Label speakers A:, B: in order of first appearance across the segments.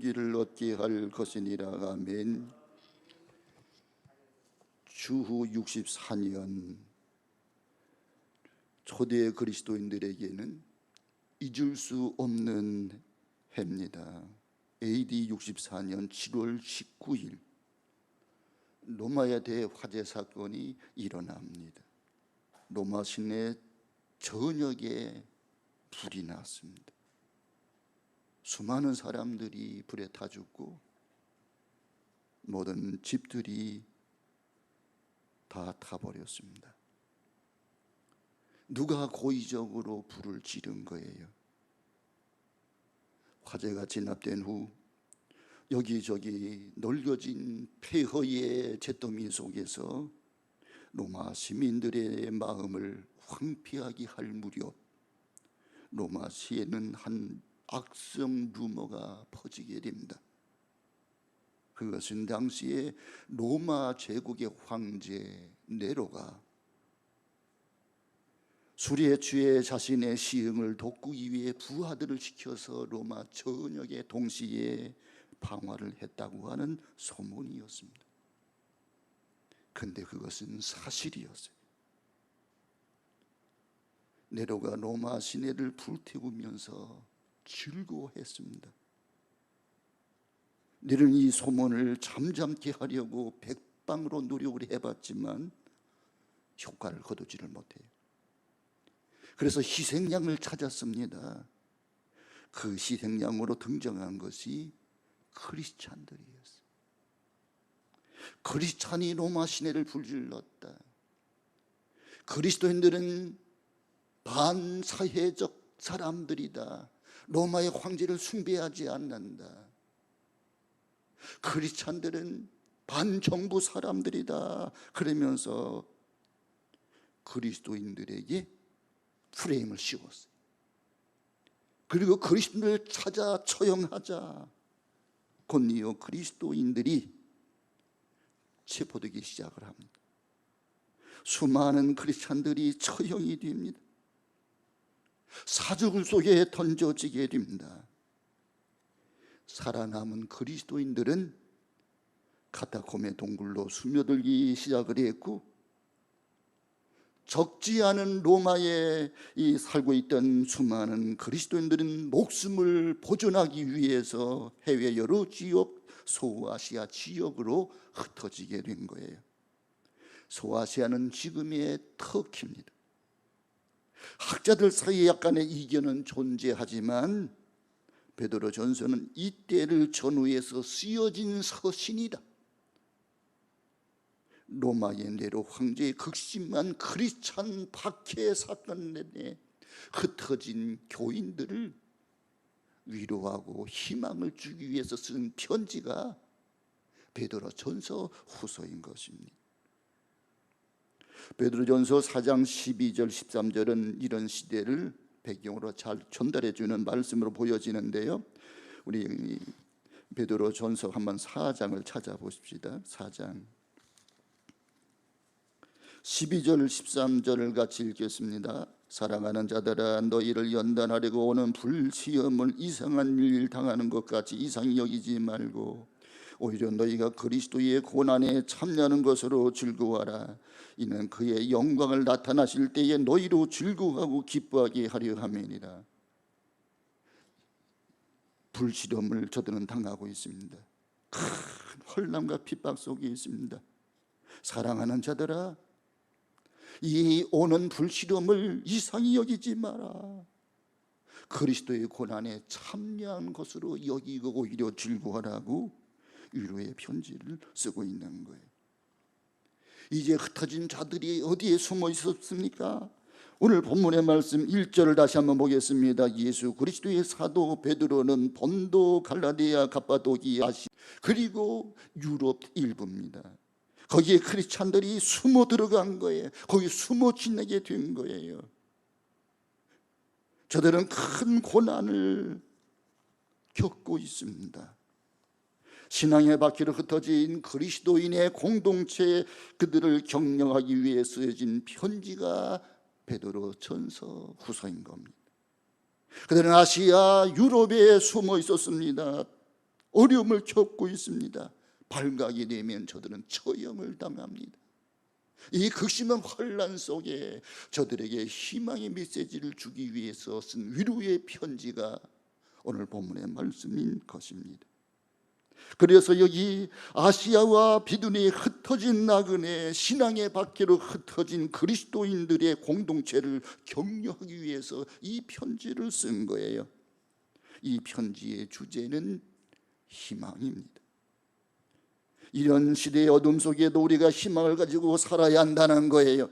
A: 기를 얻게 할 것이니라. 아멘. 주후 64년 초대 그리스도인들에게는 잊을 수 없는 해입니다. AD 64년 7월 19일 로마에 대해 화재 사건이 일어납니다. 로마 시내 전역에 불이 났습니다. 수많은 사람들이 불에 타 죽고 모든 집들이 다 타버렸습니다. 누가 고의적으로 불을 지른 거예요? 화재가 진압된 후 여기저기 널려진 폐허의 잿더미 속에서 로마 시민들의 마음을 황폐하게 할 무렵 로마시에는 한 악성 루머가 퍼지게 됩니다. 그것은 당시에 로마 제국의 황제 네로가 술에 취해 자신의 시흥을 돋구기 위해 부하들을 시켜서 로마 전역에 동시에 방화를 했다고 하는 소문이었습니다. 그런데 그것은 사실이었어요. 네로가 로마 시내를 불태우면서 즐거워했습니다. 네로는 이 소문을 잠잠케 하려고 백방으로 노력을 해봤지만 효과를 거두지를 못해요. 그래서 희생양을 찾았습니다. 그 희생양으로 등장한 것이 크리스찬들이었어요. 크리스찬이 로마 시내를 불질렀다. 그리스도인들은 반사회적 사람들이다. 로마의 황제를 숭배하지 않는다. 크리스찬들은 반정부 사람들이다. 그러면서 그리스도인들에게 프레임을 씌웠어요. 그리고 그리스도인들을 찾아 처형하자 곧이어 그리스도인들이 체포되기 시작을 합니다. 수많은 크리스찬들이 처형이 됩니다. 사죽 속에 던져지게 됩니다. 살아남은 그리스도인들은 카타콤의 동굴로 스며들기 시작을 했고, 적지 않은 로마에 살고 있던 수많은 그리스도인들은 목숨을 보존하기 위해서 해외 여러 지역, 소아시아 지역으로 흩어지게 된 거예요. 소아시아는 지금의 터키입니다. 학자들 사이에 약간의 이견은 존재하지만 베드로전서는 이때를 전후해서 쓰여진 서신이다. 로마의 네로 황제의 극심한 크리스찬 박해 사건 내에 흩어진 교인들을 위로하고 희망을 주기 위해서 쓴 편지가 베드로전서 후서인 것입니다. 베드로전서 4장 12절 13절은 이런 시대를 배경으로 잘 전달해 주는 말씀으로 보여지는데요. 우리 베드로전서 한번 4장을 찾아보십시다. 4장 12절 13절을 같이 읽겠습니다. 사랑하는 자들아, 너희를 연단하려고 오는 불시험을 이상한 일 당하는 것 같이 이상히 여기지 말고 오히려 너희가 그리스도의 고난에 참여하는 것으로 즐거워하라. 이는 그의 영광을 나타나실 때에 너희로 즐거워하고 기뻐하게 하려 함이니라. 불시험을 저들은 당하고 있습니다. 큰 혼란과 핍박 속에 있습니다. 사랑하는 자들아, 이 오는 불시험을 이상히 여기지 마라. 그리스도의 고난에 참여한 것으로 여기고 오히려 즐거워하라고 위로의 편지를 쓰고 있는 거예요. 이제 흩어진 자들이 어디에 숨어 있었습니까? 오늘 본문의 말씀 1절을 다시 한번 보겠습니다. 예수 그리스도의 사도 베드로는 본도, 갈라디아, 갑바도기아, 아시 그리고 유럽 일부입니다. 거기에 크리스찬들이 숨어 들어간 거예요. 거기 숨어 지내게 된 거예요. 저들은 큰 고난을 겪고 있습니다. 신앙의 바퀴로 흩어진 그리스도인의 공동체, 그들을 격려하기 위해 쓰여진 편지가 베드로전서 후서인 겁니다. 그들은 아시아, 유럽에 숨어 있었습니다. 어려움을 겪고 있습니다. 발각이 되면 저들은 처형을 당합니다. 이 극심한 환난 속에 저들에게 희망의 메시지를 주기 위해서 쓴 위로의 편지가 오늘 본문의 말씀인 것입니다. 그래서 여기 아시아와 비두니에 흩어진 나그네, 신앙의 밖으로 흩어진 그리스도인들의 공동체를 격려하기 위해서 이 편지를 쓴 거예요. 이 편지의 주제는 희망입니다. 이런 시대의 어둠 속에도 우리가 희망을 가지고 살아야 한다는 거예요.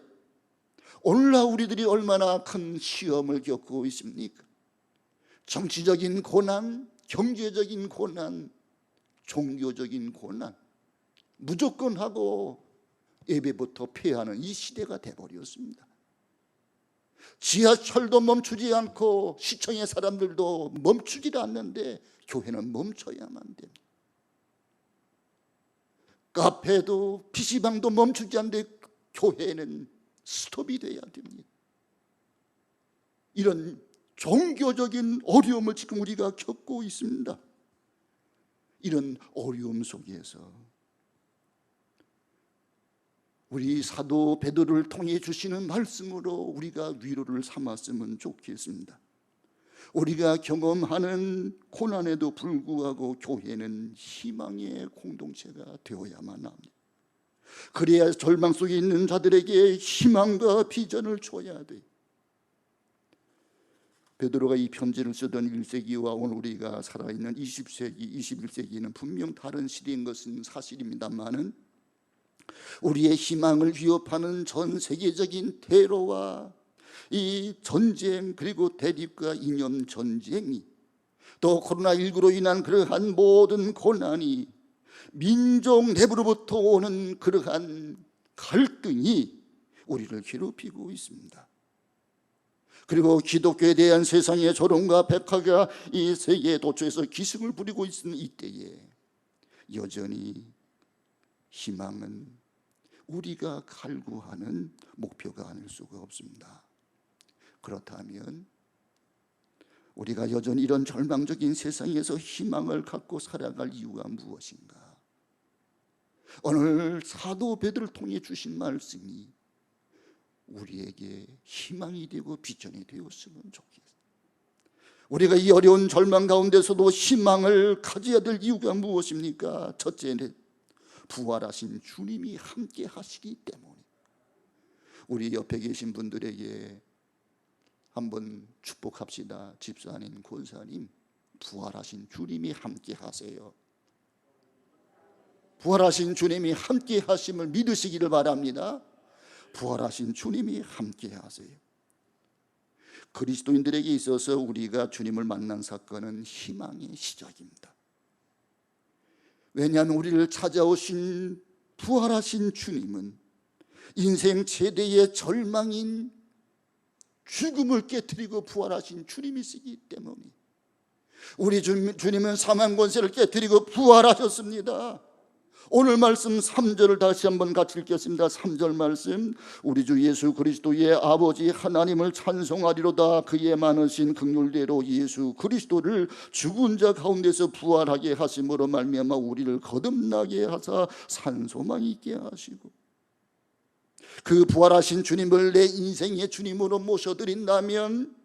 A: 오늘날 우리들이 얼마나 큰 시험을 겪고 있습니까? 정치적인 고난, 경제적인 고난, 종교적인 고난, 무조건 하고 예배부터 폐하는 이 시대가 돼버렸습니다. 지하철도 멈추지 않고 시청의 사람들도 멈추지 않는데 교회는 멈춰야만 됩니다. 카페도 PC방도 멈추지 않는데 교회는 스톱이 돼야 됩니다. 이런 종교적인 어려움을 지금 우리가 겪고 있습니다. 이런 어려움 속에서 우리 사도 베드로를 통해 주시는 말씀으로 우리가 위로를 삼았으면 좋겠습니다. 우리가 경험하는 고난에도 불구하고 교회는 희망의 공동체가 되어야만 합니다. 그래야 절망 속에 있는 자들에게 희망과 비전을 줘야 돼요. 베드로가 이 편지를 쓰던 1세기와 오늘 우리가 살아있는 20세기, 21세기는 분명 다른 시대인 것은 사실입니다만은 우리의 희망을 위협하는 전 세계적인 테러와 이 전쟁, 그리고 대립과 이념 전쟁이, 또 코로나19로 인한 그러한 모든 고난이, 민족 내부로부터 오는 그러한 갈등이 우리를 괴롭히고 있습니다. 그리고 기독교에 대한 세상의 조롱과 백화가 이 세계 도처에서 기승을 부리고 있는 이때에 여전히 희망은 우리가 갈구하는 목표가 아닐 수가 없습니다. 그렇다면 우리가 여전히 이런 절망적인 세상에서 희망을 갖고 살아갈 이유가 무엇인가? 오늘 사도 베드로를 통해 주신 말씀이 우리에게 희망이 되고 비전이 되었으면 좋겠습니다. 우리가 이 어려운 절망 가운데서도 희망을 가져야 될 이유가 무엇입니까? 첫째는 부활하신 주님이 함께 하시기 때문에. 우리 옆에 계신 분들에게 한번 축복합시다. 집사님, 권사님, 부활하신 주님이 함께 하세요. 부활하신 주님이 함께 하심을 믿으시기를 바랍니다. 부활하신 주님이 함께 하세요. 그리스도인들에게 있어서 우리가 주님을 만난 사건은 희망의 시작입니다. 왜냐하면 우리를 찾아오신 부활하신 주님은 인생 최대의 절망인 죽음을 깨뜨리고 부활하신 주님이시기 때문에 우리 주님은 사망 권세를 깨뜨리고 부활하셨습니다. 오늘 말씀 3절을 다시 한번 같이 읽겠습니다. 3절 말씀, 우리 주 예수 그리스도의 아버지 하나님을 찬송하리로다. 그의 많으신 긍휼대로 예수 그리스도를 죽은 자 가운데서 부활하게 하심으로 말미암아 우리를 거듭나게 하사 산소망 있게 하시고, 그 부활하신 주님을 내 인생의 주님으로 모셔드린다면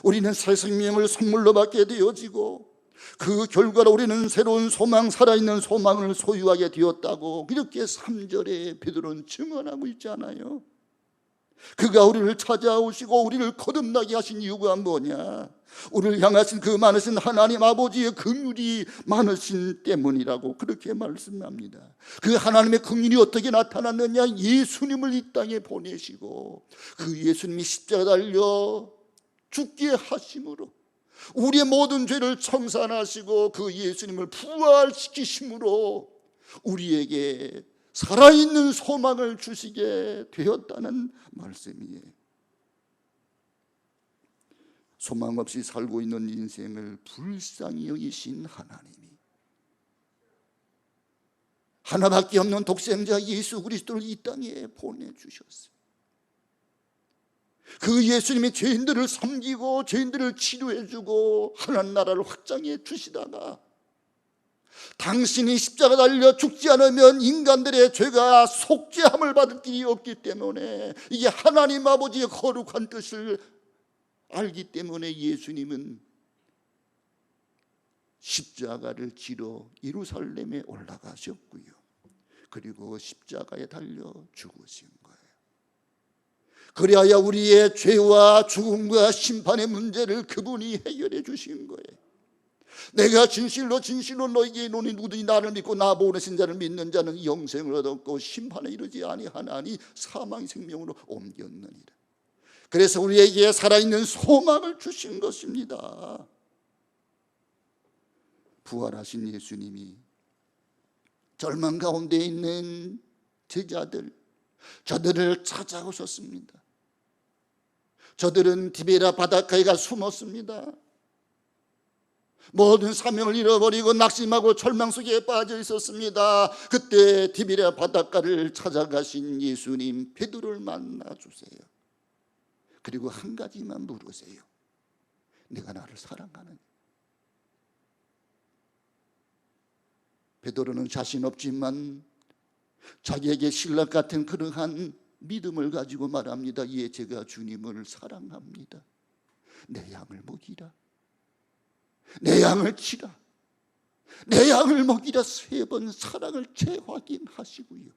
A: 우리는 새 생명을 선물로 받게 되어지고, 그 결과로 우리는 새로운 소망, 살아있는 소망을 소유하게 되었다고 이렇게 3절에 베드로는 증언하고 있잖아요. 그가 우리를 찾아오시고 우리를 거듭나게 하신 이유가 뭐냐? 우리를 향하신 그 많으신 하나님 아버지의 긍휼이 많으신 때문이라고 그렇게 말씀합니다. 그 하나님의 긍휼이 어떻게 나타났느냐? 예수님을 이 땅에 보내시고 그 예수님이 십자가 달려 죽게 하심으로 우리의 모든 죄를 청산하시고 그 예수님을 부활시키심으로 우리에게 살아있는 소망을 주시게 되었다는 말씀이에요. 소망 없이 살고 있는 인생을 불쌍히 여기신 하나님이 하나밖에 없는 독생자 예수 그리스도를 이 땅에 보내주셨어요. 그 예수님이 죄인들을 섬기고 죄인들을 치료해주고 하나님 나라를 확장해 주시다가 당신이 십자가 달려 죽지 않으면 인간들의 죄가 속죄함을 받을 길이 없기 때문에, 이게 하나님 아버지의 거룩한 뜻을 알기 때문에 예수님은 십자가를 지러 예루살렘에 올라가셨고요. 그리고 십자가에 달려 죽으신 거예요. 그리하여 우리의 죄와 죽음과 심판의 문제를 그분이 해결해 주신 거예요. 내가 진실로 진실로 너희에게 이르노니 누구든지 나를 믿고 나 보내신 자를 믿는 자는 영생을 얻었고 심판에 이르지 아니하나니 사망의 생명으로 옮겼느니라. 그래서 우리에게 살아있는 소망을 주신 것입니다. 부활하신 예수님이 절망 가운데 있는 제자들, 저들을 찾아오셨습니다. 저들은 디베라 바닷가에 가 숨었습니다. 모든 사명을 잃어버리고 낙심하고 절망 속에 빠져 있었습니다. 그때 디베라 바닷가를 찾아가신 예수님, 베드로를 만나주세요. 그리고 한 가지만 물으세요. 내가 나를 사랑하느냐? 베드로는 자신 없지만 자기에게 신랑 같은 그러한 믿음을 가지고 말합니다. 예, 제가 주님을 사랑합니다. 내 양을 먹이라. 내 양을 치라. 내 양을 먹이라. 3번 사랑을 재확인하시고요.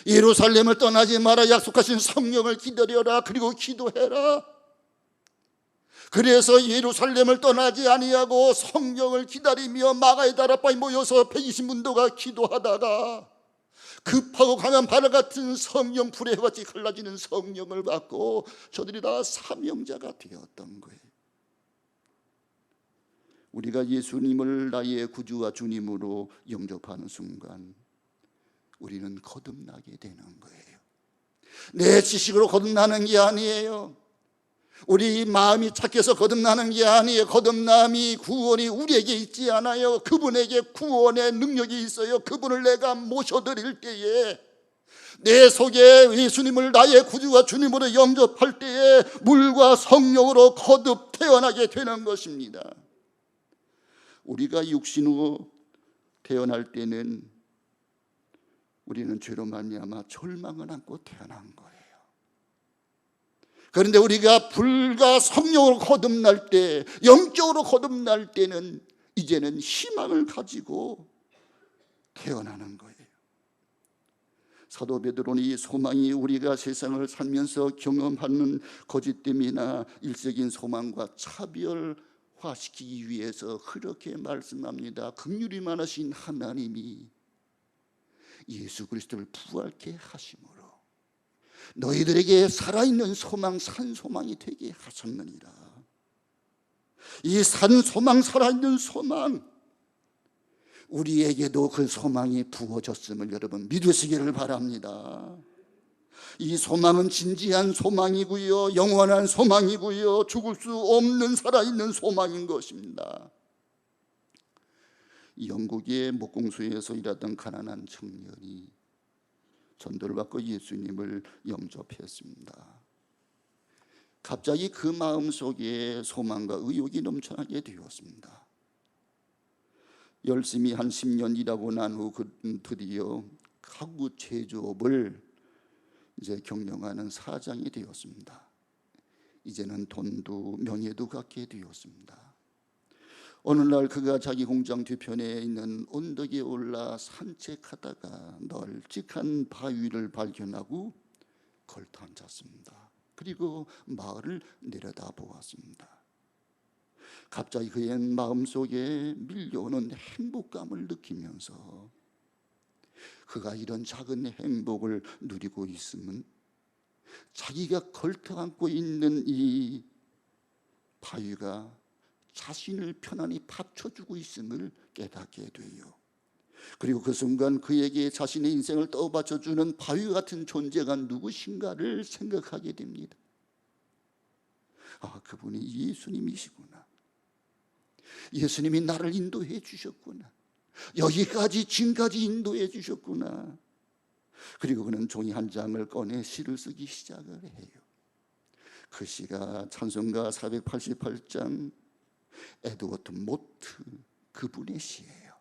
A: 예루살렘을 떠나지 마라. 약속하신 성령을 기다려라. 그리고 기도해라. 그래서 예루살렘을 떠나지 아니하고 성령을 기다리며 마가의 다락방에 모여서 120문도가 기도하다가 급하고 강한 바다 같은 성령, 불의 같이 갈라지는 성령을 받고 저들이 다 사명자가 되었던 거예요. 우리가 예수님을 나의 구주와 주님으로 영접하는 순간 우리는 거듭나게 되는 거예요. 내 지식으로 거듭나는 게 아니에요. 우리 마음이 착해서 거듭나는 게 아니에요. 거듭남이, 구원이 우리에게 있지 않아요. 그분에게 구원의 능력이 있어요. 그분을 내가 모셔드릴 때에, 내 속에 예수님을 나의 구주와 주님으로 영접할 때에 물과 성령으로 거듭 태어나게 되는 것입니다. 우리가 육신으로 태어날 때는 우리는 죄로 말미암아 절망을 안고 태어난 거예요. 그런데 우리가 불과 성령으로 거듭날 때, 영적으로 거듭날 때는 이제는 희망을 가지고 태어나는 거예요. 사도 베드로는 이 소망이 우리가 세상을 살면서 경험하는 거짓됨이나 일색인 소망과 차별화시키기 위해서 그렇게 말씀합니다. 긍휼이 많으신 하나님이 예수 그리스도를 부활케 하심으로 너희들에게 살아있는 소망, 산소망이 되게 하셨느니라. 이 산소망, 살아있는 소망, 우리에게도 그 소망이 부어졌음을 여러분 믿으시기를 바랍니다. 이 소망은 진지한 소망이고요, 영원한 소망이고요, 죽을 수 없는 살아있는 소망인 것입니다. 영국의 목공소에서 일하던 가난한 청년이 전도를 받고 예수님을 영접했습니다. 갑자기 그 마음속에 소망과 의욕이 넘쳐나게 되었습니다. 열심히 한 10년 일하고 난 후 드디어 가구 제조업을 이제 경영하는 사장이 되었습니다. 이제는 돈도 명예도 갖게 되었습니다. 어느 날 그가 자기 공장 뒤편에 있는 언덕에 올라 산책하다가 널찍한 바위를 발견하고 걸터 앉았습니다. 그리고 마을을 내려다 보았습니다. 갑자기 그의 마음속에 밀려오는 행복감을 느끼면서 그가 이런 작은 행복을 누리고 있으면 자기가 걸터 앉고 있는 이 바위가 자신을 편안히 받쳐주고 있음을 깨닫게 돼요. 그리고 그 순간 그에게 자신의 인생을 떠받쳐주는 바위 같은 존재가 누구신가를 생각하게 됩니다. 아, 그분이 예수님이시구나. 예수님이 나를 인도해 주셨구나. 여기까지, 지금까지 인도해 주셨구나. 그리고 그는 종이 한 장을 꺼내 시를 쓰기 시작을 해요. 그 시가 찬송가 488장 에드워드 모트 그분의 시예요.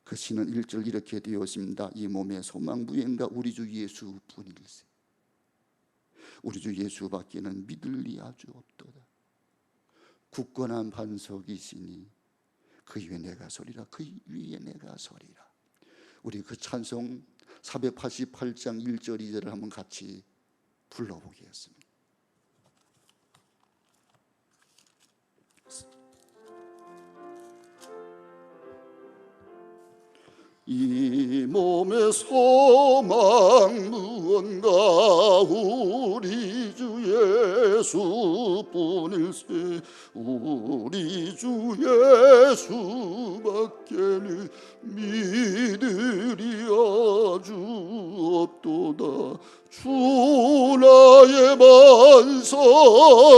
A: 그 시는 1절 이렇게 되어 있습니다. 이 몸의 소망 부인가 우리 주 예수뿐일세. 우리 주 예수밖에는 믿을 리 아주 없도다. 굳건한 반석이시니 그 위에 내가 서리라. 그 위에 내가 서리라. 우리 그 찬송 488장 1절 2절을 한번 같이 불러보겠습니다. 이 몸의 소망 무언가 우리 주 예수뿐일세. 우리 주 예수밖에는 믿으리 아주 없도다. 주 나의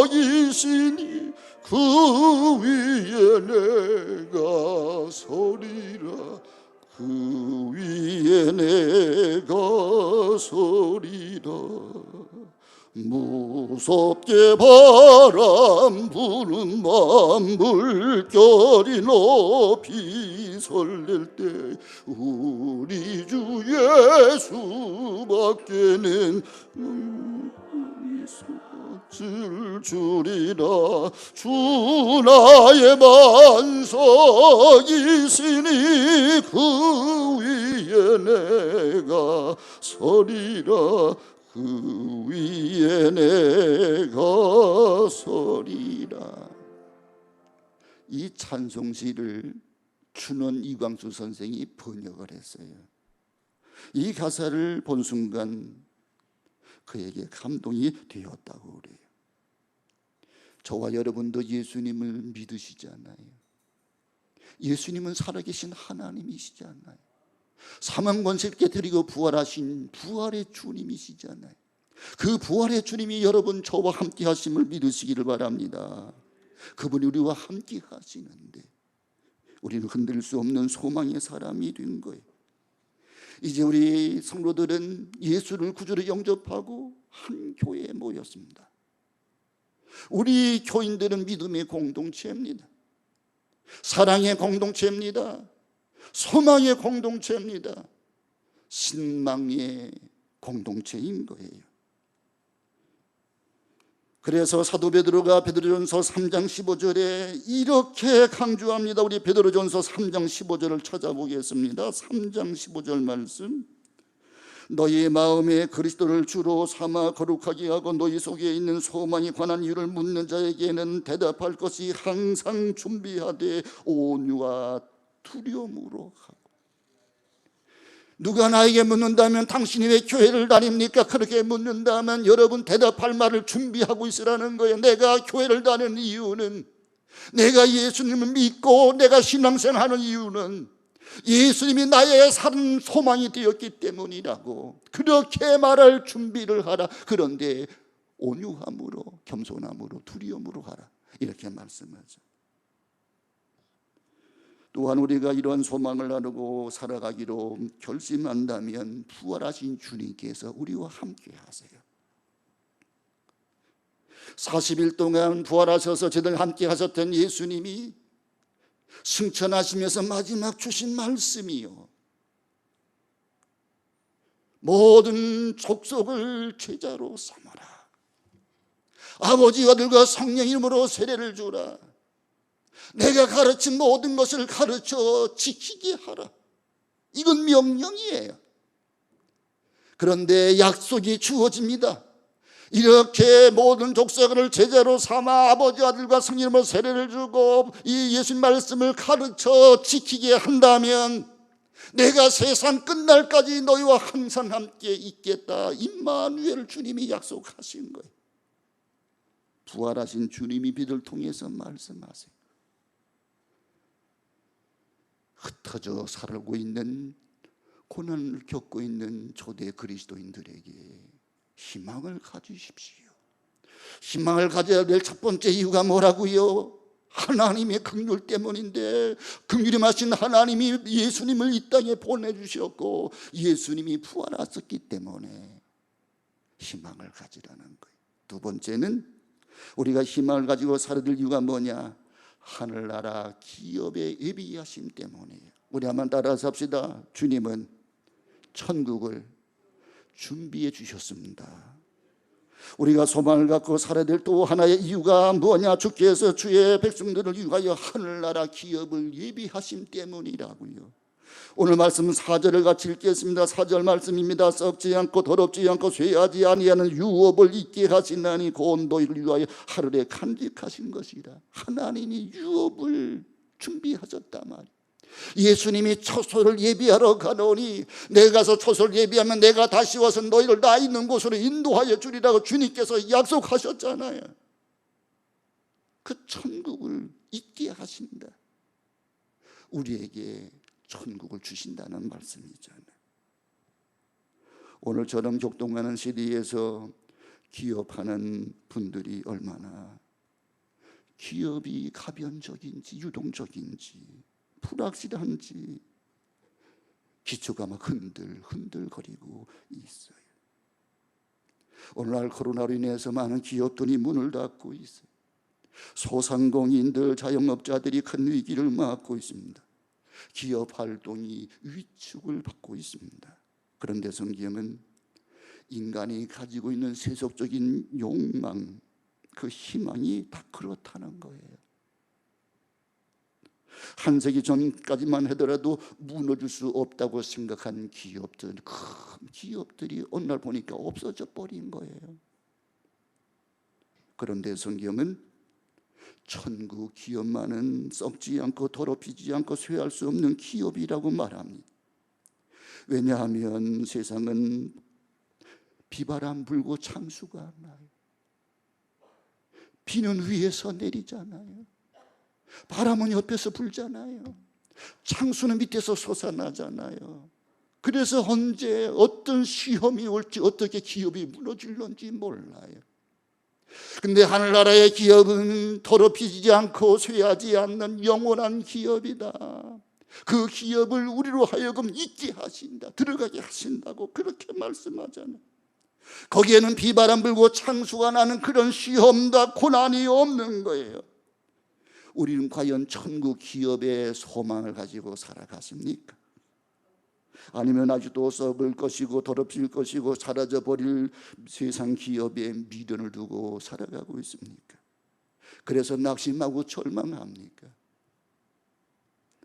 A: 반석이시니 그 위에 내가 서리라. 그 위에 내가 서리라. 무섭게 바람 부는 맘 물결이 높이 설렐 때 우리 주 예수밖에는 줄 줄이라. 주 나의 반석이시니 그 위에 내가 서리라. 그 위에 내가 서리라. 이 찬송시를 춘원 이광수 선생이 번역을 했어요. 이 가사를 본 순간 그에게 감동이 되었다고 그래요. 저와 여러분도 예수님을 믿으시지 않나요? 예수님은 살아계신 하나님이시지 않나요? 사망 권세께 드리고 부활하신 부활의 주님이시지 않나요? 그 부활의 주님이 여러분 저와 함께 하심을 믿으시기를 바랍니다. 그분이 우리와 함께 하시는데 우리는 흔들 수 없는 소망의 사람이 된 거예요. 이제 우리 성도들은 예수를 구주로 영접하고 한 교회에 모였습니다. 우리 교인들은 믿음의 공동체입니다. 사랑의 공동체입니다. 소망의 공동체입니다. 신망의 공동체인 거예요. 그래서 사도 베드로가 베드로전서 3장 15절에 이렇게 강조합니다. 우리 베드로전서 3장 15절을 찾아보겠습니다. 3장 15절 말씀. 너희 마음에 그리스도를 주로 삼아 거룩하게 하고 너희 속에 있는 소망에 관한 이유를 묻는 자에게는 대답할 것이 항상 준비하되 온유와 두려움으로 하고. 누가 나에게 묻는다면 당신이 왜 교회를 다닙니까? 그렇게 묻는다면 여러분 대답할 말을 준비하고 있으라는 거예요. 내가 교회를 다니는 이유는, 내가 예수님을 믿고 내가 신앙생활하는 이유는 예수님이 나의 산 소망이 되었기 때문이라고. 그렇게 말할 준비를 하라. 그런데 온유함으로, 겸손함으로, 두려움으로 하라. 이렇게 말씀하죠. 또한 우리가 이러한 소망을 나누고 살아가기로 결심한다면 부활하신 주님께서 우리와 함께 하세요. 40일 동안 부활하셔서 저들 함께 하셨던 예수님이 승천하시면서 마지막 주신 말씀이요, 모든 족속을 제자로 삼아라. 아버지 아들과 성령 이름으로 세례를 주라. 내가 가르친 모든 것을 가르쳐 지키게 하라. 이건 명령이에요. 그런데 약속이 주어집니다. 이렇게 모든 족속을 제자로 삼아 아버지 아들과 성령 이름으로 세례를 주고 이 예수님 말씀을 가르쳐 지키게 한다면 내가 세상 끝날까지 너희와 항상 함께 있겠다. 임마누엘 주님이 약속하신 거예요. 부활하신 주님이 비를 통해서 말씀하세요. 흩어져 살고 있는, 고난을 겪고 있는 초대 그리스도인들에게 희망을 가지십시오. 희망을 가져야 될 첫 번째 이유가 뭐라고요? 하나님의 긍휼 때문인데, 긍휼이 마신 하나님이 예수님을 이 땅에 보내주셨고 예수님이 부활하셨기 때문에 희망을 가지라는 거예요. 두 번째는 우리가 희망을 가지고 살아야 될 이유가 뭐냐? 하늘나라 기업에 예비하심 때문이에요. 우리 한번 따라서 합시다. 주님은 천국을 준비해 주셨습니다. 우리가 소망을 갖고 살아야 될 또 하나의 이유가 뭐냐? 주께서 주의 백성들을 위하여 하늘나라 기업을 예비하심 때문이라고요. 오늘 말씀 4절을 같이 읽겠습니다. 4절 말씀입니다. 썩지 않고 더럽지 않고 쇠하지 아니하는 유업을 있게 하시나니 곧 너희를 위하여 하늘에 간직하신 것이라. 하나님이 유업을 준비하셨단 말이에요. 예수님이 처소를 예비하러 가노니 내가 가서 처소를 예비하면 내가 다시 와서 너희를 나 있는 곳으로 인도하여 주리라고 주님께서 약속하셨잖아요. 그 천국을 있게 하신다. 우리에게 천국을 주신다는 말씀이잖아요. 오늘처럼 격동하는 시대에서 기업하는 분들이 얼마나 기업이 가변적인지 유동적인지 불확실한지 기초가 막 흔들거리고 있어요. 오늘날 코로나로 인해서 많은 기업들이 문을 닫고 있어요. 소상공인들, 자영업자들이 큰 위기를 맞고 있습니다. 기업 활동이 위축을 받고 있습니다. 그런데 성경은 인간이 가지고 있는 세속적인 욕망, 그 희망이 다 그렇다는 거예요. 한 세기 전까지만 하더라도 무너질 수 없다고 생각한 기업들, 큰 기업들이 어느 날 보니까 없어져 버린 거예요. 그런데 성경은 천국 기업만은 썩지 않고 더럽히지 않고 쇠할 수 없는 기업이라고 말합니다. 왜냐하면 세상은 비바람 불고 창수가 나요. 비는 위에서 내리잖아요. 바람은 옆에서 불잖아요. 창수는 밑에서 솟아나잖아요. 그래서 언제 어떤 시험이 올지 어떻게 기업이 무너질런지 몰라요. 근데 하늘나라의 기업은 더럽히지 않고 쇠하지 않는 영원한 기업이다. 그 기업을 우리로 하여금 있게 하신다, 들어가게 하신다고 그렇게 말씀하잖아요. 거기에는 비바람 불고 창수가 나는 그런 시험과 고난이 없는 거예요. 우리는 과연 천국 기업의 소망을 가지고 살아가십니까? 아니면 아직도 썩을 것이고 더럽힐 것이고 사라져 버릴 세상 기업에 미련을 두고 살아가고 있습니까? 그래서 낙심하고 절망합니까?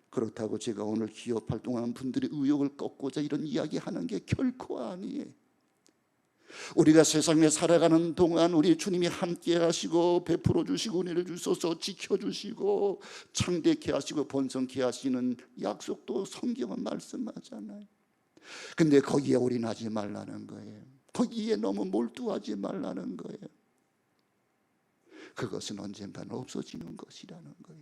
A: 그렇다고 제가 오늘 기업 활동하는 분들의 의욕을 꺾고자 이런 이야기하는 게 결코 아니에요. 우리가 세상에 살아가는 동안 우리 주님이 함께 하시고 베풀어 주시고 은혜를 주셔서 지켜주시고 창대케 하시고 번성케 하시는 약속도 성경은 말씀하잖아요. 근데 거기에 올인하지 말라는 거예요. 거기에 너무 몰두하지 말라는 거예요. 그것은 언젠가는 없어지는 것이라는 거예요.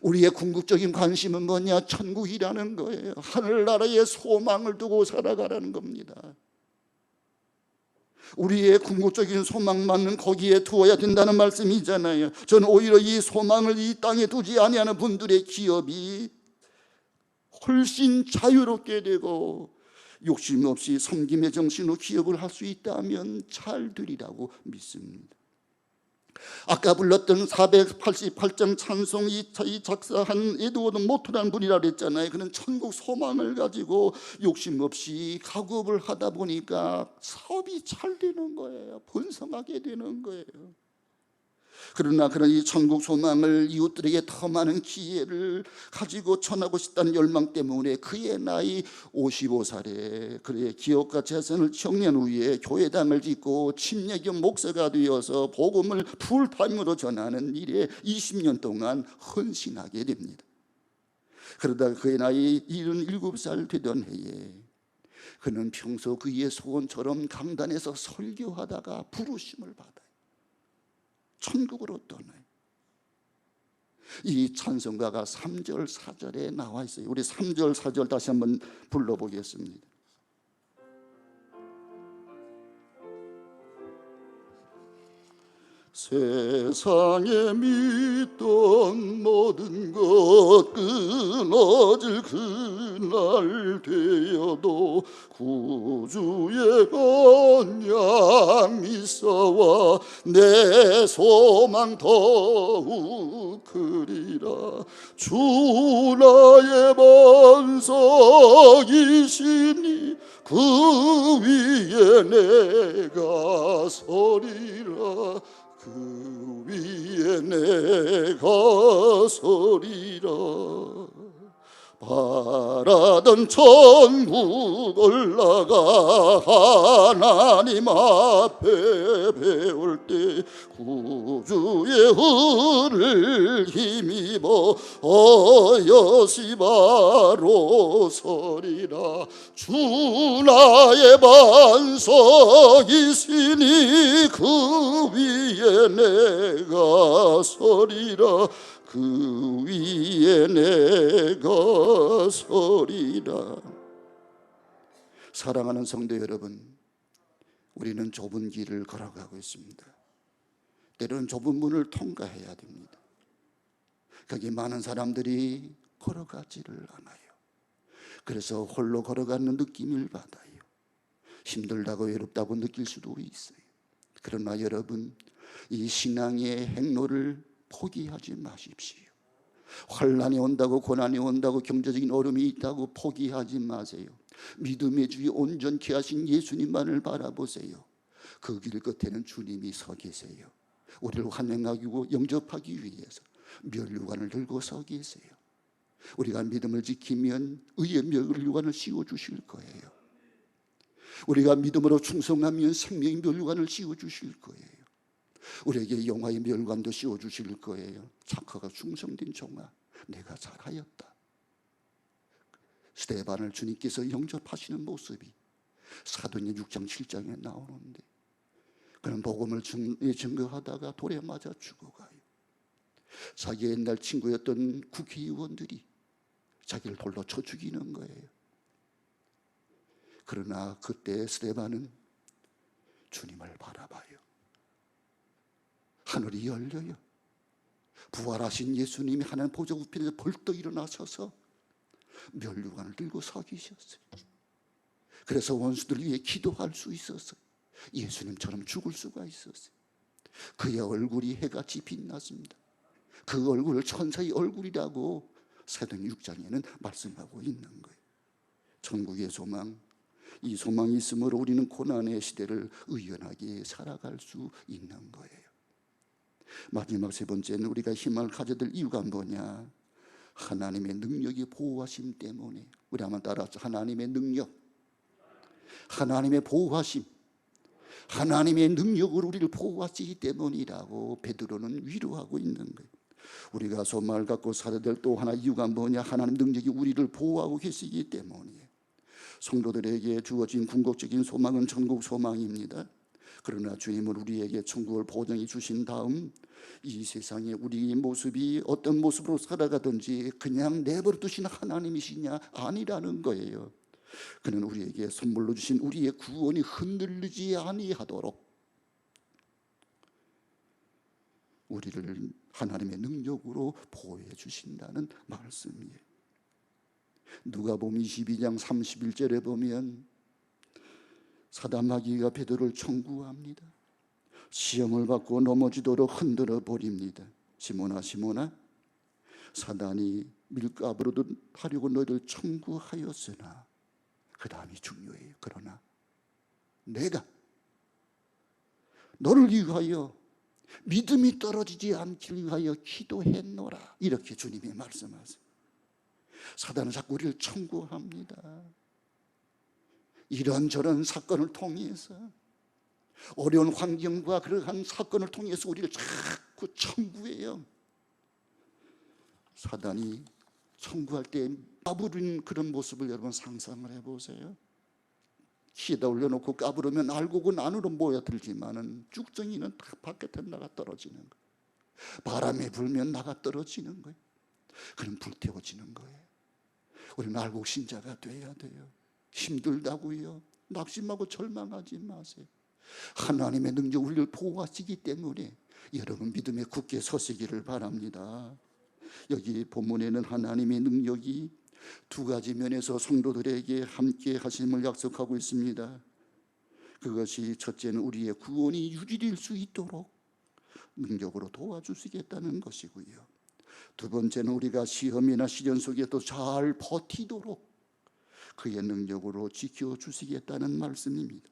A: 우리의 궁극적인 관심은 뭐냐? 천국이라는 거예요. 하늘나라의 소망을 두고 살아가라는 겁니다. 우리의 궁극적인 소망만은 거기에 두어야 된다는 말씀이잖아요. 저는 오히려 이 소망을 이 땅에 두지 아니하는 분들의 기업이 훨씬 자유롭게 되고 욕심 없이 섬김의 정신으로 기업을 할 수 있다면 잘 되리라고 믿습니다. 아까 불렀던 488장 찬송 이 작사한 에드워드 모트라는 분이라고 그랬잖아요. 그는 천국 소망을 가지고 욕심 없이 가구업을 하다 보니까 사업이 잘 되는 거예요. 번성하게 되는 거예요. 그러나 그런 이 천국 소망을 이웃들에게 더 많은 기회를 가지고 전하고 싶다는 열망 때문에 그의 나이 55살에 그의 기업과 재산을 정리한 후에 교회당을 짓고 침례교 목사가 되어서 복음을 풀타임으로 전하는 일에 20년 동안 헌신하게 됩니다. 그러다가 그의 나이 77살 되던 해에 그는 평소 그의 소원처럼 강단에서 설교하다가 부르심을 받아요. 천국으로 떠나요. 이 찬송가가 3절 4절에 나와 있어요. 우리 3절 4절 다시 한번 불러보겠습니다. 세상에 믿던 모든 것 끊어질 그날 되어도 구주의 언약 미서와 내 소망 더욱 나의 반석이시니 그 위에 내가 서리라. 그 위에 내가 서리라. 바라던 천국 올라가 하나님 앞에 배울 때 구주의 은을 힘입어 여시바로 서리라. 주 나의 반석이시니 그 위에 내가 서리라. 그 위에 내가 서리라. 사랑하는 성도 여러분, 우리는 좁은 길을 걸어가고 있습니다. 때로는 좁은 문을 통과해야 됩니다. 거기 많은 사람들이 걸어가지를 않아요. 그래서 홀로 걸어가는 느낌을 받아요. 힘들다고 외롭다고 느낄 수도 있어요. 그러나 여러분, 이 신앙의 행로를 포기하지 마십시오. 환난이 온다고, 고난이 온다고, 경제적인 어려움이 있다고 포기하지 마세요. 믿음의 주에 온전케 하신 예수님만을 바라보세요. 그 길 끝에는 주님이 서 계세요. 우리를 환영하고 영접하기 위해서 면류관을 들고 서 계세요. 우리가 믿음을 지키면 의의 면류관을 씌워주실 거예요. 우리가 믿음으로 충성하면 생명의 면류관을 씌워주실 거예요. 우리에게 영화의 멸관도 씌워주실 거예요. 착하고 충성된 종아, 내가 잘하였다. 스데반을 주님께서 영접하시는 모습이 사도행전 6장 7장에 나오는데, 그는 복음을 증거하다가 돌에 맞아 죽어가요. 자기 옛날 친구였던 국회의원들이 자기를 돌로 쳐 죽이는 거예요. 그러나 그때 스데반은 주님을 바라봐요. 하늘이 열려요. 부활하신 예수님이 하나님 보좌 우편에서 벌떡 일어나셔서 면류관을 들고 서 계셨어요. 그래서 원수들 위해 기도할 수 있었어요. 예수님처럼 죽을 수가 있었어요. 그의 얼굴이 해같이 빛났습니다. 그 얼굴을 천사의 얼굴이라고 사도행전 6장에는 말씀하고 있는 거예요. 천국의 소망, 이 소망이 있으므로 우리는 고난의 시대를 의연하게 살아갈 수 있는 거예요. 마지막 세 번째는 우리가 희망을 가져야 될 이유가 뭐냐? 하나님의 능력이 보호하심 때문에. 우리 한번 따라서 하나님의 능력, 하나님의 보호하심, 하나님의 능력으로 우리를 보호하시기 때문이라고 베드로는 위로하고 있는 거예요. 우리가 소망을 갖고 살아야 될 또 하나 이유가 뭐냐? 하나님 능력이 우리를 보호하고 계시기 때문이에요. 성도들에게 주어진 궁극적인 소망은 천국 소망입니다. 그러나 주님은 우리에게 천국을 보장해 주신 다음 이 세상에 우리의 모습이 어떤 모습으로 살아가든지 그냥 내버려 두시는 하나님이시냐? 아니라는 거예요. 그는 우리에게 선물로 주신 우리의 구원이 흔들리지 아니하도록 우리를 하나님의 능력으로 보호해 주신다는 말씀이에요. 누가복음 22장 31절에 보면 사단 마귀가 베드로를 청구합니다. 시험을 받고 넘어지도록 흔들어 버립니다. 시몬아 시몬아, 사단이 밀가부로 하려고 너희를 청구하였으나, 그 다음이 중요해요. 그러나 내가 너를 위하여 믿음이 떨어지지 않기 위하여 기도했노라. 이렇게 주님이 말씀하세요. 사단은 자꾸 우리를 청구합니다. 이런저런 사건을 통해서, 어려운 환경과 그러한 사건을 통해서 우리를 자꾸 청구해요. 사단이 청구할 때 까부린 그런 모습을 여러분 상상을 해보세요. 키에다 올려놓고 까부르면 알곡은 안으로 모여들지만은 쭉정이는 다 바깥에 나가 떨어지는 거예요. 바람이 불면 나가 떨어지는 거예요. 그럼 불태워지는 거예요. 우리는 알곡 신자가 돼야 돼요. 힘들다고요, 낙심하고 절망하지 마세요. 하나님의 능력 우리를 보호하시기 때문에 여러분 믿음에 굳게 서시기를 바랍니다. 여기 본문에는 하나님의 능력이 두 가지 면에서 성도들에게 함께 하심을 약속하고 있습니다. 그것이 첫째는 우리의 구원이 유지될 수 있도록 능력으로 도와주시겠다는 것이고요. 두 번째는 우리가 시험이나 시련 속에도 잘 버티도록 그의 능력으로 지켜주시겠다는 말씀입니다.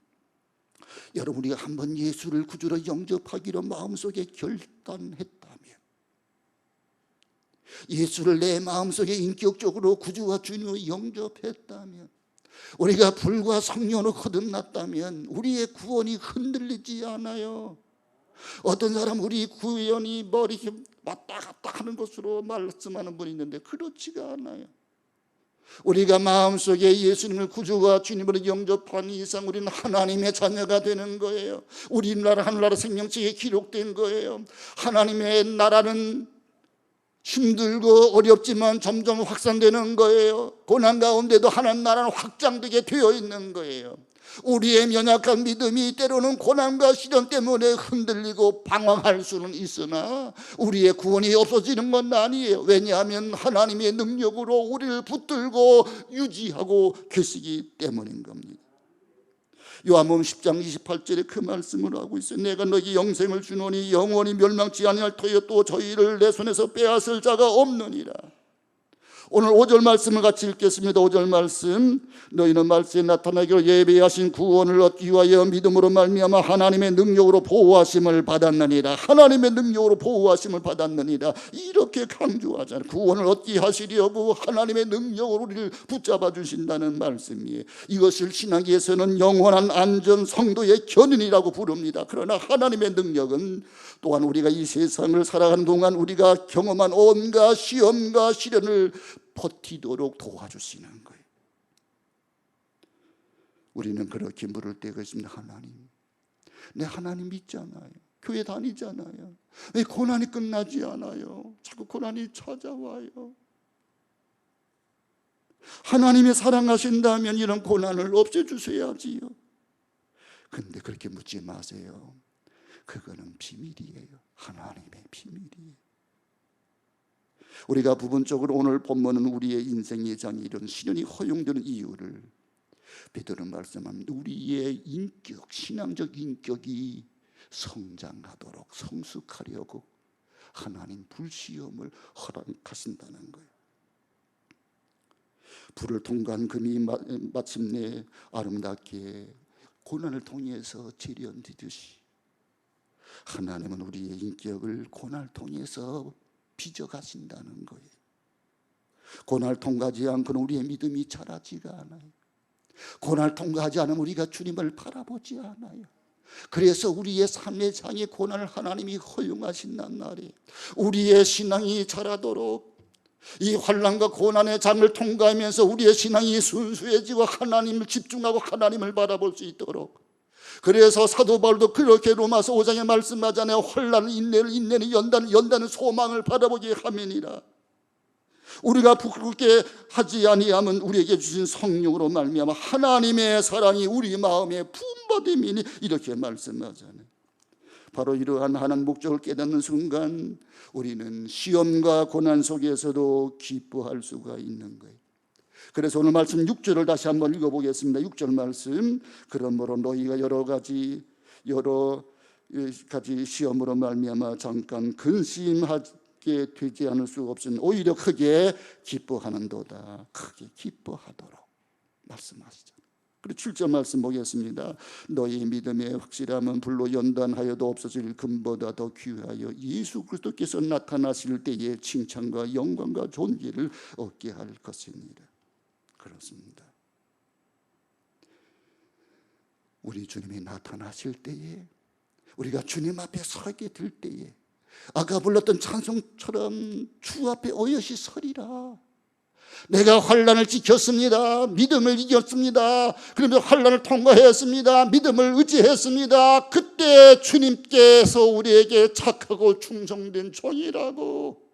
A: 여러분, 우리가 한번 예수를 구주로 영접하기로 마음속에 결단했다면, 예수를 내 마음속에 인격적으로 구주와 주님으로 영접했다면, 우리가 불과 성령으로 거듭났다면 우리의 구원이 흔들리지 않아요. 어떤 사람 우리 구원이 머리 왔다 갔다 하는 것으로 말씀하는 분이 있는데 그렇지가 않아요. 우리가 마음속에 예수님을 구주와 주님으로 영접한 이상 우리는 하나님의 자녀가 되는 거예요. 우리나라 하늘나라 생명책에 기록된 거예요. 하나님의 나라는 힘들고 어렵지만 점점 확산되는 거예요. 고난 가운데도 하나님 나라는 확장되게 되어 있는 거예요. 우리의 연약한 믿음이 때로는 고난과 시련 때문에 흔들리고 방황할 수는 있으나 우리의 구원이 없어지는 건 아니에요. 왜냐하면 하나님의 능력으로 우리를 붙들고 유지하고 계시기 때문인 겁니다. 요한복음 10장 28절에 그 말씀을 하고 있어요. 내가 너희 영생을 주노니 영원히 멸망치 아니할 터이요 또 저희를 내 손에서 빼앗을 자가 없느니라. 오늘 5절 말씀을 같이 읽겠습니다. 5절 말씀, 너희는 말씀에 나타나기로 예배하신 구원을 얻기 위하여 믿음으로 말미암아 하나님의 능력으로 보호하심을 받았느니라. 하나님의 능력으로 보호하심을 받았느니라. 이렇게 강조하잖아요. 구원을 얻기 하시려고 하나님의 능력으로 우리를 붙잡아 주신다는 말씀이에요. 이것을 신학에서는 영원한 안전 성도의 견인이라고 부릅니다. 그러나 하나님의 능력은 또한 우리가 이 세상을 살아가는 동안 우리가 경험한 온갖 시험과 시련을 버티도록 도와주시는 거예요. 우리는 그렇게 물을 때가 있습니다. 하나님, 내 하나님 믿잖아요. 교회 다니잖아요. 왜 고난이 끝나지 않아요? 자꾸 고난이 찾아와요. 하나님이 사랑하신다면 이런 고난을 없애주셔야지요. 근데 그렇게 묻지 마세요. 그거는 비밀이에요. 하나님의 비밀이에요. 우리가 부분적으로 오늘 본문은 우리의 인생 예장에 이런 시련이 허용되는 이유를 베드로는 말씀합니다. 우리의 인격, 신앙적 인격이 성장하도록 성숙하려고 하나님 불시험을 허락하신다는 거예요. 불을 통과한 금이 마침내 아름답게 고난을 통해서 재련되듯이 하나님은 우리의 인격을 고난을 통해서 빚어가신다는 거예요. 고난을 통과하지 않고는 우리의 믿음이 자라지가 않아요. 고난을 통과하지 않으면 우리가 주님을 바라보지 않아요. 그래서 우리의 삶의 장에 고난을 하나님이 허용하신단 말이에요. 우리의 신앙이 자라도록 이 환난과 고난의 장을 통과하면서 우리의 신앙이 순수해지고 하나님을 집중하고 하나님을 바라볼 수 있도록. 그래서 사도 바울도 그렇게 로마서 5장에 말씀하잖아요. 환난은 인내를, 인내는 연단은, 연단은 소망을 바라보게 함이니라. 우리가 부끄럽게 하지 아니하면 우리에게 주신 성령으로 말미암아 하나님의 사랑이 우리 마음에 품받음이니 이렇게 말씀하잖아요. 바로 이러한 하나님 목적을 깨닫는 순간 우리는 시험과 고난 속에서도 기뻐할 수가 있는 거예요. 그래서 오늘 말씀 6절을 다시 한번 읽어보겠습니다. 6절 말씀, 그러므로 너희가 여러 가지 시험으로 말미암아 잠깐 근심하게 되지 않을 수 없으니 오히려 크게 기뻐하는도다. 크게 기뻐하도록 말씀하시죠. 그리고 7절 말씀 보겠습니다. 너희 믿음의 확실함은 불로 연단하여도 없어질 금보다 더 귀하여 예수 그리스도께서 나타나실 때에 칭찬과 영광과 존귀를 얻게 할 것이니라. 그렇습니다. 우리 주님이 나타나실 때에 우리가 주님 앞에 서게 될 때에 아까 불렀던 찬송처럼 주 앞에 어여시 서리라. 내가 환난을 지켰습니다. 믿음을 이겼습니다. 그러면서 환난을 통과했습니다. 믿음을 의지했습니다. 그때 주님께서 우리에게 착하고 충성된 종이라고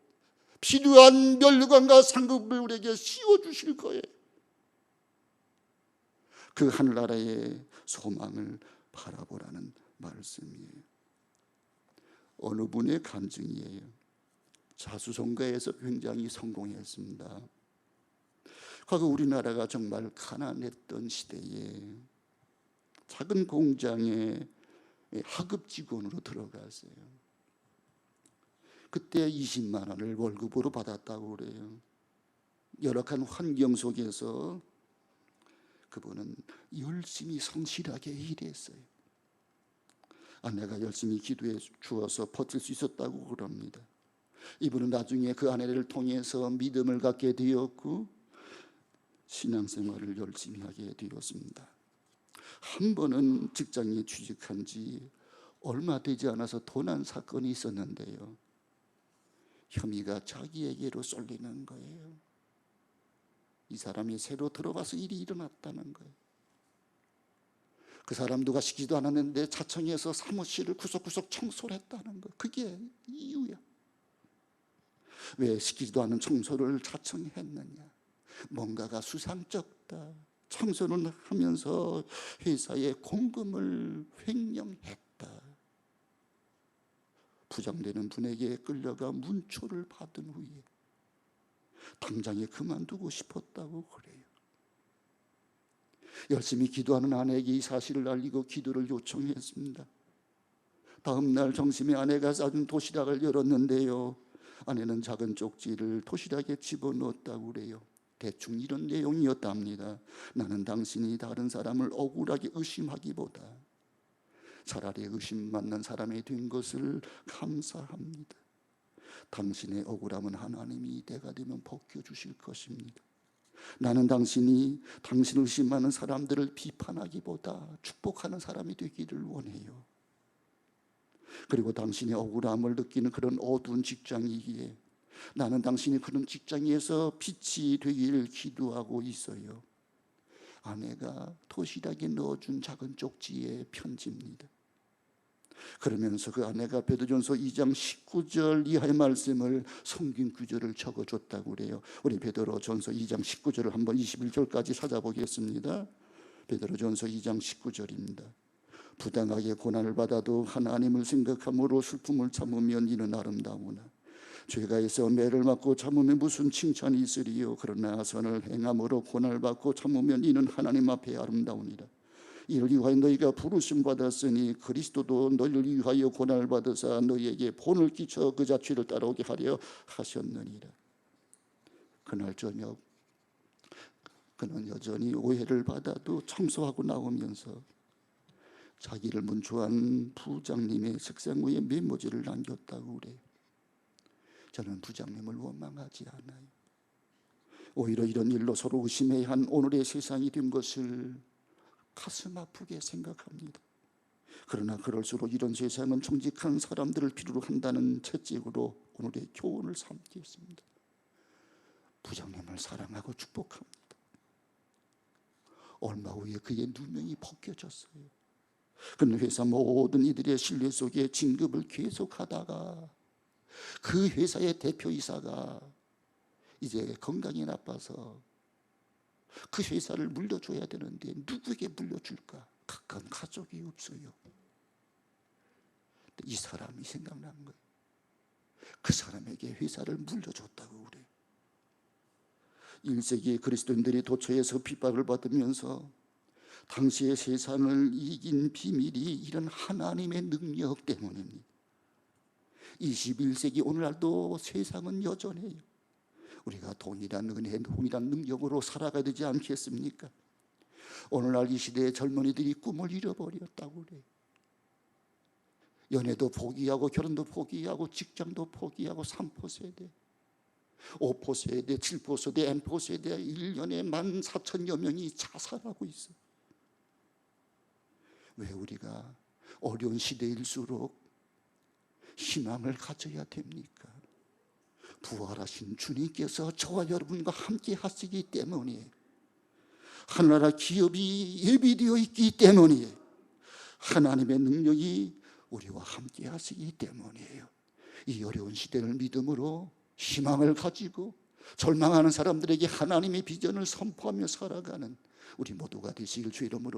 A: 필요한 면류관과 상급을 우리에게 씌워주실 거예요. 그 하늘나라의 소망을 바라보라는 말씀이에요. 어느 분의 간증이에요. 자수성가에서 굉장히 성공했습니다. 과거 우리나라가 정말 가난했던 시대에 작은 공장에 하급 직원으로 들어갔어요. 그때 20만 원을 월급으로 받았다고 그래요. 열악한 환경 속에서 그분은 열심히 성실하게 일했어요. 아내가 열심히 기도해 주어서 버틸 수 있었다고 그럽니다. 이분은 나중에 그 아내를 통해서 믿음을 갖게 되었고 신앙생활을 열심히 하게 되었습니다. 한 번은 직장에 취직한 지 얼마 되지 않아서 도난 사건이 있었는데요, 혐의가 자기에게로 쏠리는 거예요. 이 사람이 새로 들어와서 일이 일어났다는 거예요. 그 사람 누가 시키지도 않았는데 자청해서 사무실을 구석구석 청소를 했다는 거예요. 그게 이유야. 왜 시키지도 않은 청소를 자청했느냐? 뭔가가 수상쩍다. 청소를 하면서 회사의 공금을 횡령했다. 부장되는 분에게 끌려가 문초를 받은 후에 당장에 그만두고 싶었다고 그래요. 열심히 기도하는 아내에게 이 사실을 알리고 기도를 요청했습니다. 다음 날 점심에 아내가 싸준 도시락을 열었는데요, 아내는 작은 쪽지를 도시락에 집어넣었다고 그래요. 대충 이런 내용이었답니다. 나는 당신이 다른 사람을 억울하게 의심하기보다 차라리 의심받는 사람이 된 것을 감사합니다. 당신의 억울함은 하나님이 때가 되면 벗겨주실 것입니다. 나는 당신이 당신을 의심하는 사람들을 비판하기보다 축복하는 사람이 되기를 원해요. 그리고 당신의 억울함을 느끼는 그런 어두운 직장이기에 나는 당신이 그런 직장에서 빛이 되기를 기도하고 있어요. 아내가 도시락에 넣어준 작은 쪽지의 편지입니다. 그러면서 그 아내가 베드로전서 2장 19절 이하의 말씀을 성경 구절을 적어줬다고 그래요. 우리 베드로전서 2장 19절을 한번 21절까지 찾아보겠습니다. 베드로전서 2장 19절입니다. 부당하게 고난을 받아도 하나님을 생각함으로 슬픔을 참으면 이는 아름다우나 죄가 있어 매를 맞고 참으면 무슨 칭찬이 있으리요. 그러나 선을 행함으로 고난을 받고 참으면 이는 하나님 앞에 아름다우니라. 이를 위하여 너희가 부르심 받았으니 그리스도도 너희를 위하여 고난을 받으사 너희에게 본을 끼쳐 그 자취를 따라오게 하려 하셨느니라. 그날 저녁 그는 여전히 오해를 받아도 청소하고 나오면서 자기를 문초한 부장님의 책상 위에 메모지를 남겼다고 그래요. 저는 부장님을 원망하지 않아요. 오히려 이런 일로 서로 의심해야 한 오늘의 세상이 된 것을 가슴 아프게 생각합니다. 그러나 그럴수록 이런 세상은 정직한 사람들을 필요로 한다는 채찍으로 오늘의 교훈을 삼겠습니다. 부장님을 사랑하고 축복합니다. 얼마 후에 그의 누명이 벗겨졌어요. 그는 회사 모든 이들의 신뢰 속에 진급을 계속하다가 그 회사의 대표이사가 이제 건강이 나빠서 그 회사를 물려줘야 되는데 누구에게 물려줄까? 가까운 가족이 없어요. 이 사람이 생각난 거예요. 그 사람에게 회사를 물려줬다고 그래요. 1세기 그리스도인들이 도처에서 핍박을 받으면서 당시의 세상을 이긴 비밀이 이런 하나님의 능력 때문입니다. 21세기 오늘날도 세상은 여전해요. 우리가 동일한 은혜, 동일한 능력으로 살아가야 되지 않겠습니까? 오늘날 이 시대의 젊은이들이 꿈을 잃어버렸다고 그래요. 연애도 포기하고 결혼도 포기하고 직장도 포기하고 3포세대, 5포세대, 7포세대, N포세대 1년에 14,000여 명이 자살하고 있어요. 왜 우리가 어려운 시대일수록 희망을 가져야 됩니까? 부활하신 주님께서 저와 여러분과 함께 하시기 때문에, 하나나라 기업이 예비되어 있기 때문에, 하나님의 능력이 우리와 함께 하시기 때문이에요. 이 어려운 시대를 믿음으로 희망을 가지고 절망하는 사람들에게 하나님의 비전을 선포하며 살아가는 우리 모두가 되시길 주 이름으로